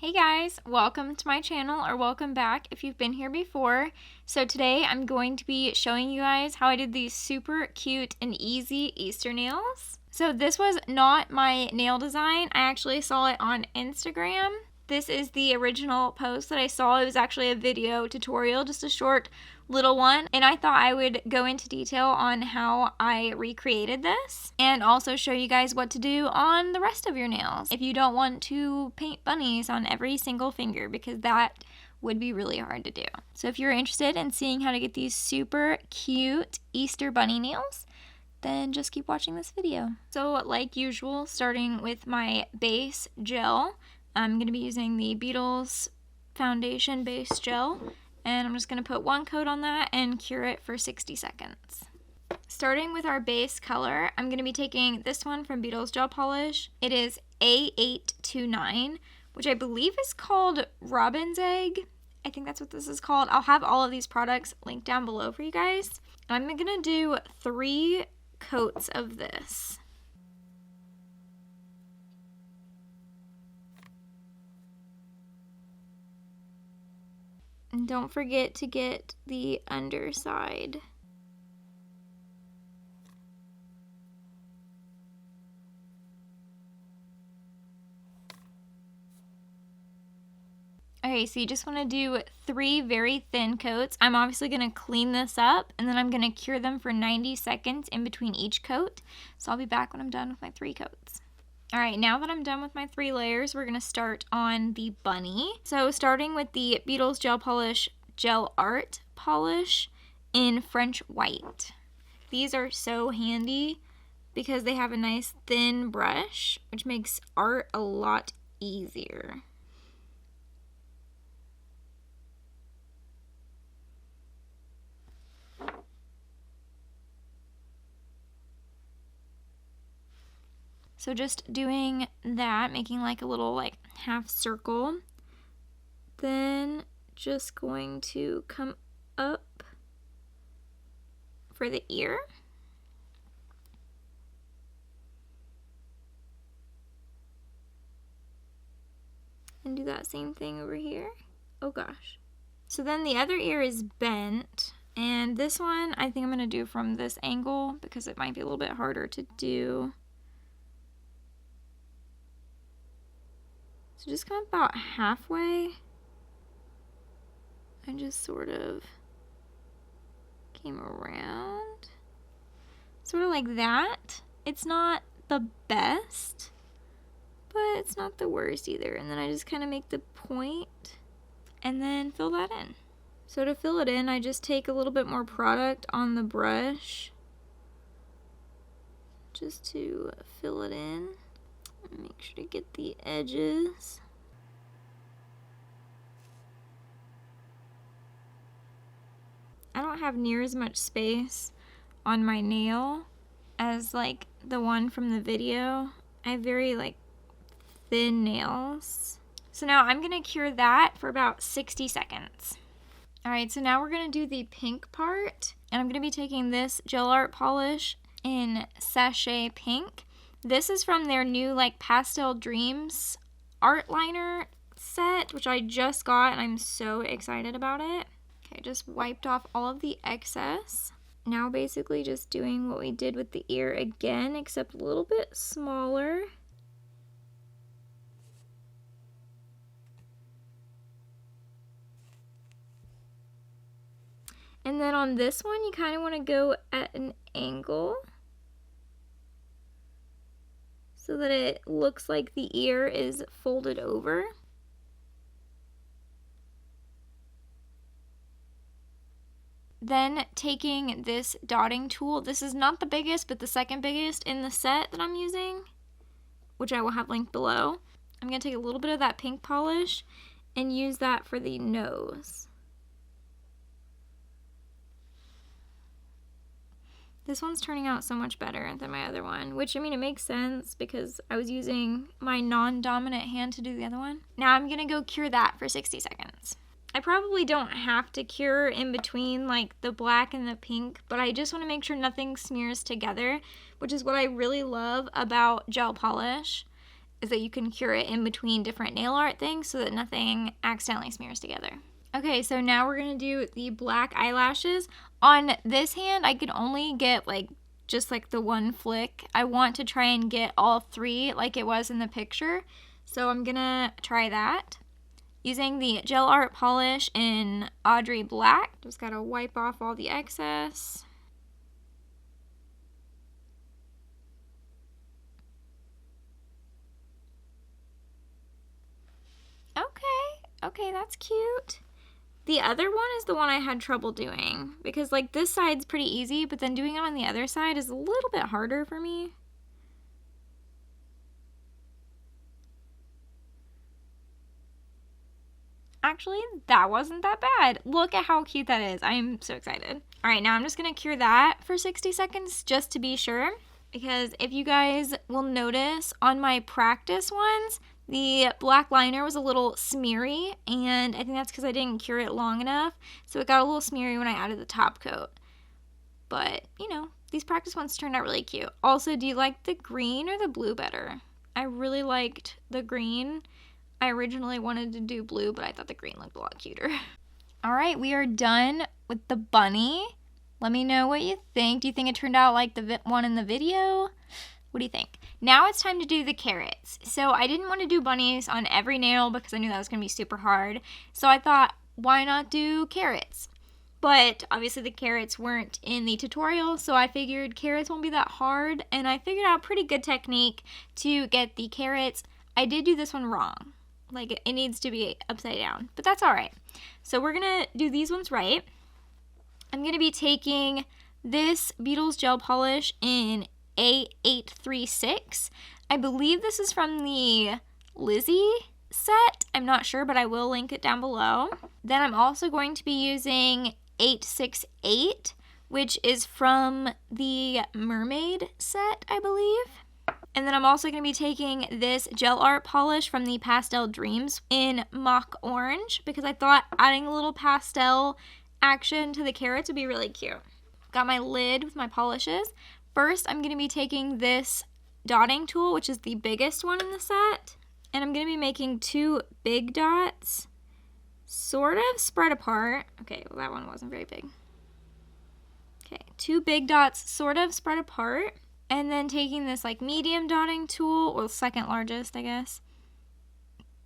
Hey guys, welcome to my channel, or welcome back if you've been here before. So today I'm going to be showing you guys how I did these super cute and easy Easter nails. So this was not my nail design, I actually saw it on Instagram. This is the original post that I saw. It was actually a video tutorial, just a short little one, and I thought I would go into detail on how I recreated this and also show you guys what to do on the rest of your nails if you don't want to paint bunnies on every single finger, because that would be really hard to do. So if you're interested in seeing how to get these super cute Easter bunny nails, then just keep watching this video. So like usual, starting with my base gel, I'm going to be using the Beetles foundation base gel, and I'm just going to put one coat on that and cure it for 60 seconds. Starting with our base color, I'm going to be taking this one from Beetles Gel Polish. It is A829, which I believe is called Robin's Egg. I think that's what this is called. I'll have all of these products linked down below for you guys. I'm going to do 3 coats of this. And don't forget to get the underside. Okay, so you just want to do 3 very thin coats. I'm obviously going to clean this up, and then I'm going to cure them for 90 seconds in between each coat. So I'll be back when I'm done with my 3 coats. Alright, now that I'm done with my 3 layers, we're going to start on the bunny. So starting with the Beetles Gel Polish Gel Art Polish in French White. These are so handy because they have a nice thin brush, which makes art a lot easier. So just doing that, making like a little half circle, then just going to come up for the ear. And do that same thing over here. Oh gosh. So then the other ear is bent, and this one I think I'm going to do from this angle because it might be a little bit harder to do. So just come about halfway and just sort of came around. Sort of like that. It's not the best, but it's not the worst either. And then I just kind of make the point and then fill that in. So to fill it in, I just take a little bit more product on the brush just to fill it in. Make sure to get the edges. I don't have near as much space on my nail as the one from the video. I have very thin nails. So now I'm gonna cure that for about 60 seconds. Alright, so now we're gonna do the pink part, and I'm gonna be taking this Gel Art Polish in Sachet Pink. This is from their new Pastel Dreams art liner set, which I just got, and I'm so excited about it. Okay, just wiped off all of the excess. Now basically just doing what we did with the ear again, except a little bit smaller. And then on this one, you kind of want to go at an angle, so that it looks like the ear is folded over. Then taking this dotting tool, this is not the biggest, but the second biggest in the set that I'm using, which I will have linked below. I'm going to take a little bit of that pink polish and use that for the nose. This one's turning out so much better than my other one, which, I mean, it makes sense because I was using my non-dominant hand to do the other one. Now I'm going to go cure that for 60 seconds. I probably don't have to cure in between the black and the pink, but I just want to make sure nothing smears together, which is what I really love about gel polish. is that you can cure it in between different nail art things so that nothing accidentally smears together. Okay, so now we're gonna do the black eyelashes. On this hand, I could only get like just like the one flick. I want to try and get all three like it was in the picture. So I'm gonna try that. Using the Gel Art Polish in Audrey Black. Just gotta wipe off all the excess. Okay, that's cute. The other one is the one I had trouble doing because like this side's pretty easy, but then doing it on the other side is a little bit harder for me. Actually, that wasn't that bad. Look at how cute that is. I am so excited. All right, now I'm just gonna cure that for 60 seconds just to be sure. Because if you guys will notice on my practice ones, the black liner was a little smeary, and I think that's because I didn't cure it long enough, so it got a little smeary when I added the top coat. But, you know, these practice ones turned out really cute. Also, do you like the green or the blue better? I really liked the green. I originally wanted to do blue, but I thought the green looked a lot cuter. All right, we are done with the bunny. Let me know what you think. Do you think it turned out like the one in the video? What do you think? Now it's time to do the carrots. So I didn't want to do bunnies on every nail because I knew that was going to be super hard. So I thought, why not do carrots? But obviously the carrots weren't in the tutorial, so I figured carrots won't be that hard. And I figured out a pretty good technique to get the carrots. I did do this one wrong. Like it needs to be upside down, but that's all right. So we're going to do these ones right. I'm going to be taking this Beetles Gel Polish in A836. I believe this is from the Lizzie set. I'm not sure, but I will link it down below. Then I'm also going to be using 868, which is from the Mermaid set, I believe. And then I'm also going to be taking this Gel Art Polish from the Pastel Dreams in Mock Orange because I thought adding a little pastel action to the carrots would be really cute. Got my lid with my polishes. First, I'm going to be taking this dotting tool, which is the biggest one in the set, and I'm going to be making 2 big dots, sort of spread apart. Okay, well that one wasn't very big. Okay, 2 big dots sort of spread apart, and then taking this like medium dotting tool, or second largest, I guess,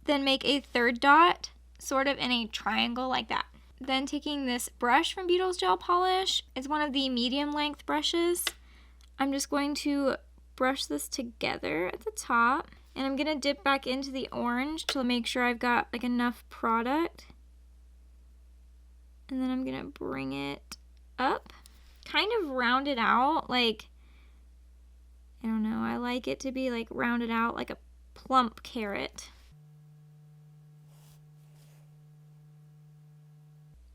then make a 3rd dot, sort of in a triangle like that. Then taking this brush from Beetles Gel Polish, it's one of the medium length brushes. I'm just going to brush this together at the top, and I'm going to dip back into the orange to make sure I've got like enough product. And then I'm going to bring it up, kind of round it out, like, I don't know, I like it to be like rounded out like a plump carrot.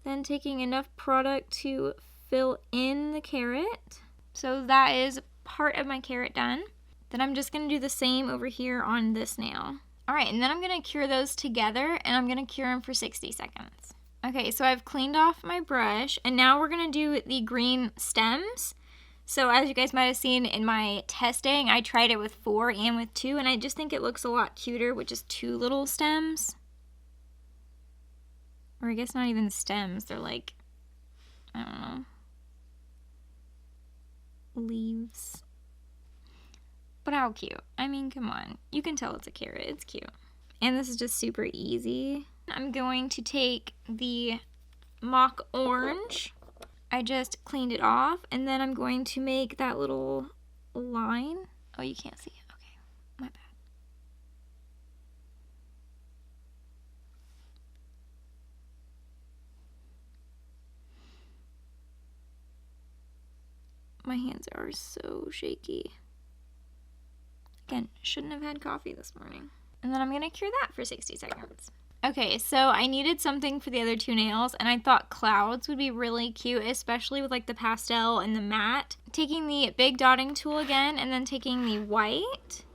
Then taking enough product to fill in the carrot. So that is part of my carrot done. Then I'm just going to do the same over here on this nail. All right, and then I'm going to cure those together, and I'm going to cure them for 60 seconds. Okay, so I've cleaned off my brush, and now we're going to do the green stems. So as you guys might have seen in my testing, I tried it with 4 and with 2, and I just think it looks a lot cuter with just 2 little stems. Or I guess not even stems, they're like, I don't know, leaves. But how cute. I mean, come on. You can tell it's a carrot. It's cute. And this is just super easy. I'm going to take the mock orange. I just cleaned it off. And then I'm going to make that little line. Oh, you can't see it. Okay, my bad. My hands are so shaky. Again, shouldn't have had coffee this morning. And then I'm going to cure that for 60 seconds. Okay, so I needed something for the other 2 nails, and I thought clouds would be really cute, especially with like the pastel and the matte. Taking the big dotting tool again, and then taking the white,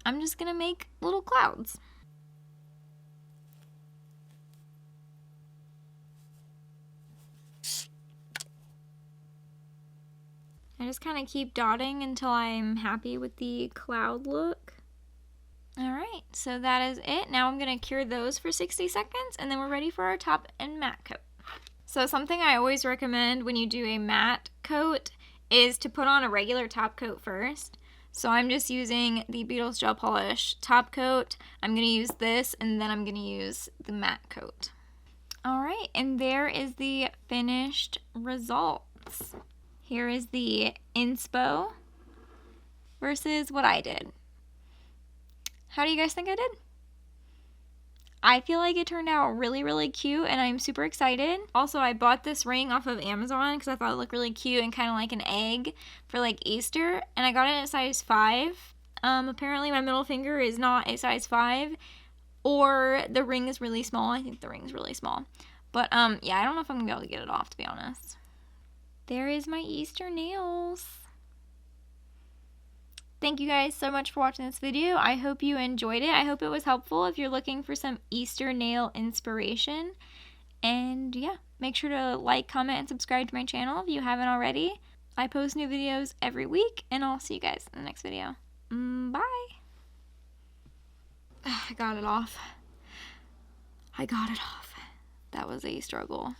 I'm just going to make little clouds. I just kind of keep dotting until I'm happy with the cloud look. Alright, so that is it. Now I'm going to cure those for 60 seconds, and then we're ready for our top and matte coat. So something I always recommend when you do a matte coat is to put on a regular top coat first. So I'm just using the Beetles Gel Polish top coat. I'm going to use this, and then I'm going to use the matte coat. Alright, and there is the finished results. Here is the inspo versus what I did. How do you guys think I did? I feel like it turned out really, really cute, and I'm super excited. Also, I bought this ring off of Amazon because I thought it looked really cute and kind of like an egg for like Easter, and I got it in a size 5. Apparently my middle finger is not a size 5, or the ring is really small. I think the ring's really small. But yeah, I don't know if I'm gonna be able to get it off, to be honest. There is my Easter nails. Thank you guys so much for watching this video. I hope you enjoyed it. I hope it was helpful if you're looking for some Easter nail inspiration. And yeah, make sure to like, comment, and subscribe to my channel if you haven't already. I post new videos every week, and I'll see you guys in the next video. Bye. I got it off. That was a struggle.